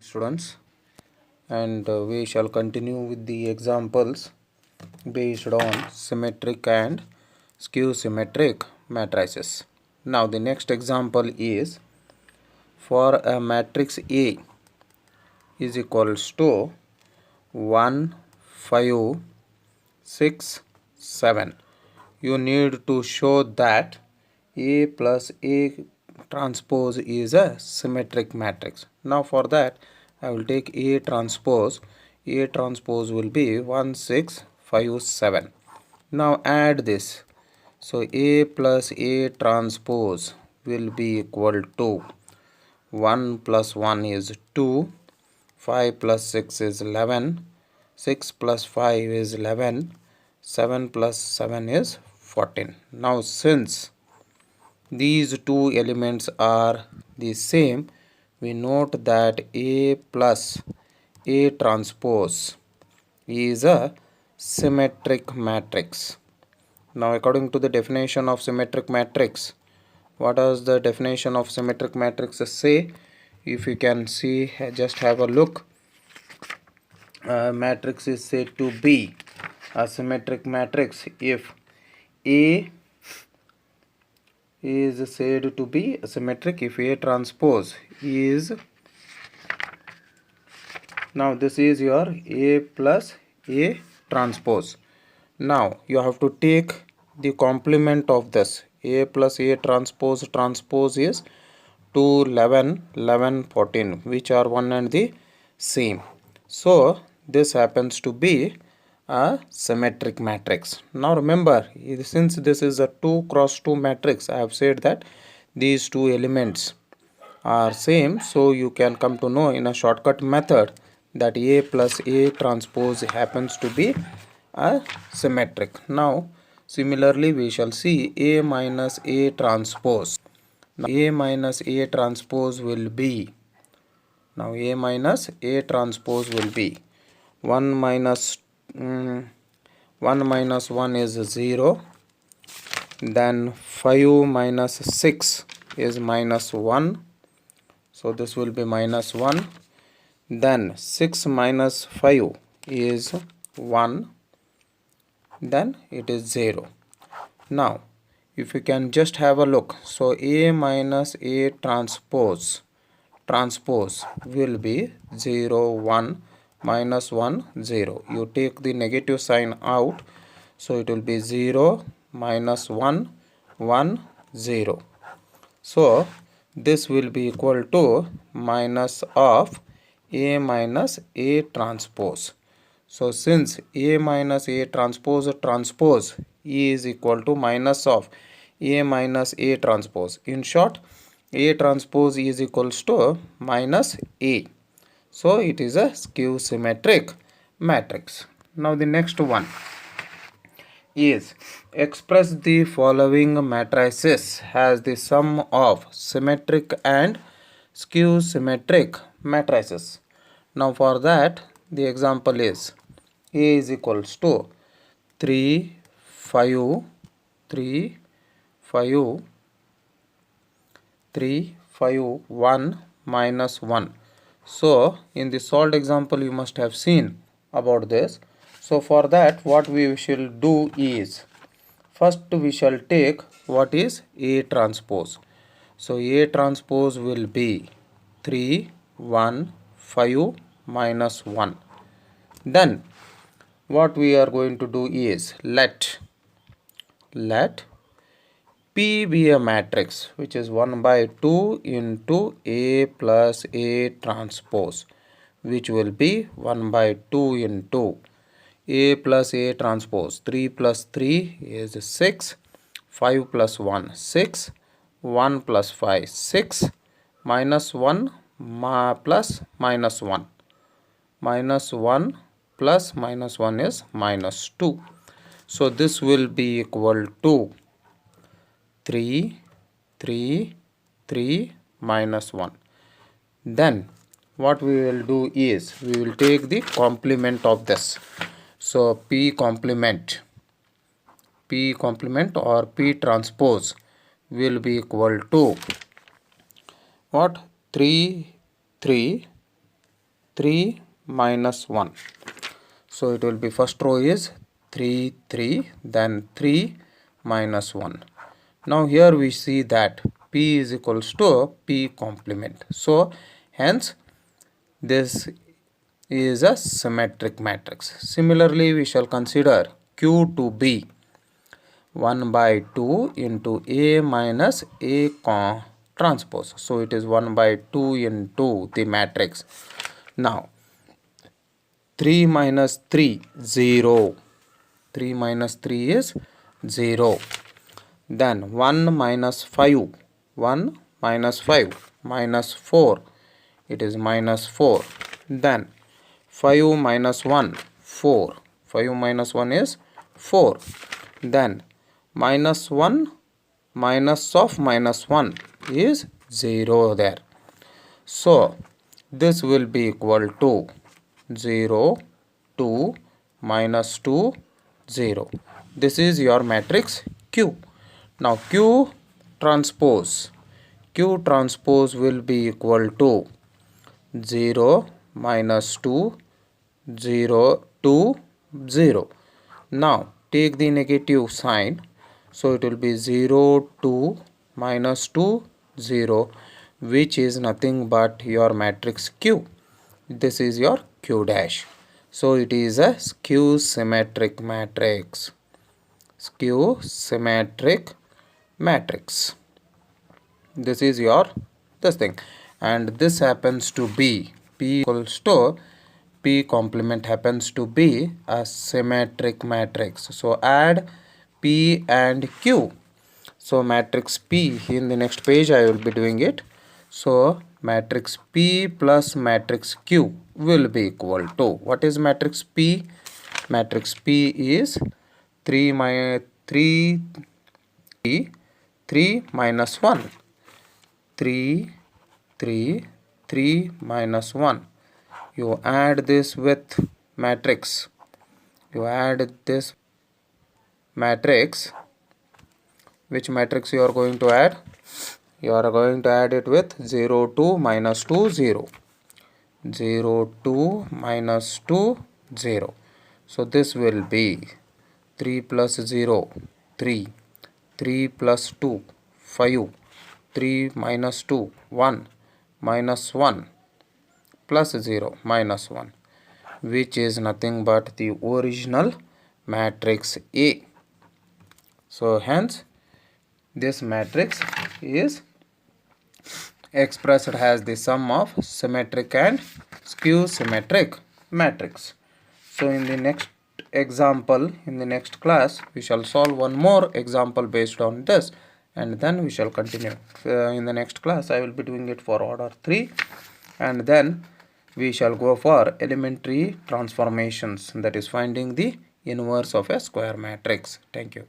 Students, and we shall continue with the examples based on symmetric and skew symmetric matrices. Now the next example is for a matrix A is equals to 1 5 6 7. You need to show that A plus A transpose is a symmetric matrix. Now for that I will take A transpose. A transpose will be 1 6 5 7. Now add this. So A plus A transpose will be equal to 1 plus 1 is 2, 5 plus 6 is 11, 6 plus 5 is 11, 7 plus 7 is 14. Now since these two elements are the same, we note that A plus A transpose is a symmetric matrix. Now according to the definition of symmetric matrix, what does the definition of symmetric matrix say? If you can see, just have a look. Matrix is said to be a symmetric matrix if A is said to be symmetric if A transpose is, now this is your A plus A transpose. Now you have to take the complement of this. A plus A transpose is 2 11 11 14, which are one and the same. So this happens to be a symmetric matrix. Now remember, since this is a 2 cross 2 matrix, I have said that these two elements are same, so you can come to know in a shortcut method that A plus A transpose happens to be a symmetric. Now similarly we shall see A minus A transpose. Now A minus A transpose will be, now A minus A transpose will be 1 minus 1 minus 1 is 0, then 5 minus 6 is minus 1, so this will be minus 1, then 6 minus 5 is 1, then it is 0. Now if you can just have a look, so A minus A transpose will be 0 1 minus 1 0. You take the negative sign out, so it will be 0 minus 1 1 0. So this will be equal to minus of A minus A transpose. So since A minus A transpose is equal to minus of A minus A transpose, in short A transpose is equals to minus A. So it is a skew symmetric matrix. Now the next one is express the following matrices as the sum of symmetric and skew symmetric matrices. Now for that the example is A is equals to 3 5 3 5 3 5 1 minus 1. So in the solved example you must have seen about this. So for that what we shall do is, first we shall take what is A transpose. So A transpose will be 3 1 5 minus 1. Then what we are going to do is let P be a matrix which is 1 by 2 into A plus A transpose, which will be 1 by 2 into A plus A transpose. 3 plus 3 is 6, 5 plus 1 6, 1 plus 5 6, minus 1 plus minus 1, minus 1 plus minus 1 is minus 2. So this will be equal to 3 3 3 minus 1. Then what we will do is we will take the complement of this. So P complement or P transpose will be equal to what? 3 3 3 minus 1. So it will be first row is 3 3, then 3 minus 1. Now here we see that P is equals to P complement. So hence this is a symmetric matrix. Similarly, we shall consider Q to be 1 by 2 into A minus A transpose. So it is 1 by 2 into the matrix. Now 3 minus 3, 0. 3 minus 3 is 0. Then 1 minus 5, 1 minus 5 minus 4, it is minus 4. Then 5 minus 1, 4. 5 minus 1 is 4. Then minus 1 minus of minus 1 is 0 there. So this will be equal to 0, 2, minus 2, 0. This is your matrix Q. Now Q transpose will be equal to 0, minus 2, 0, 2, 0. Now take the negative sign. So it will be 0, 2, minus 2, 0, which is nothing but your matrix Q. This is your Q dash. So it is a skew symmetric matrix. Skew symmetric matrix. This is your this thing, and this happens to be P equals to P complement happens to be a symmetric matrix. So add P and Q. So matrix P, in the next page I will be doing it. So matrix P plus matrix Q will be equal to, what is matrix P? Matrix P is 3 minus 3 minus 1. 3 3 3 minus 1. You add this with matrix. You add this matrix. Which matrix you are going to add? You are going to add it with 0 2 minus 2 0. 0 2 minus 2 0. So this will be 3 plus 0 3. 3 plus 2 5. 3 minus 2 1 minus 1 plus 0 minus 1, which is nothing but the original matrix A. So hence this matrix is expressed as the sum of symmetric and skew symmetric matrix. So in the next example, in the next class, we shall solve one more example based on this, and then we shall continue. In the next class I will be doing it for order 3, and then we shall go for elementary transformations, that is finding the inverse of a square matrix. Thank you.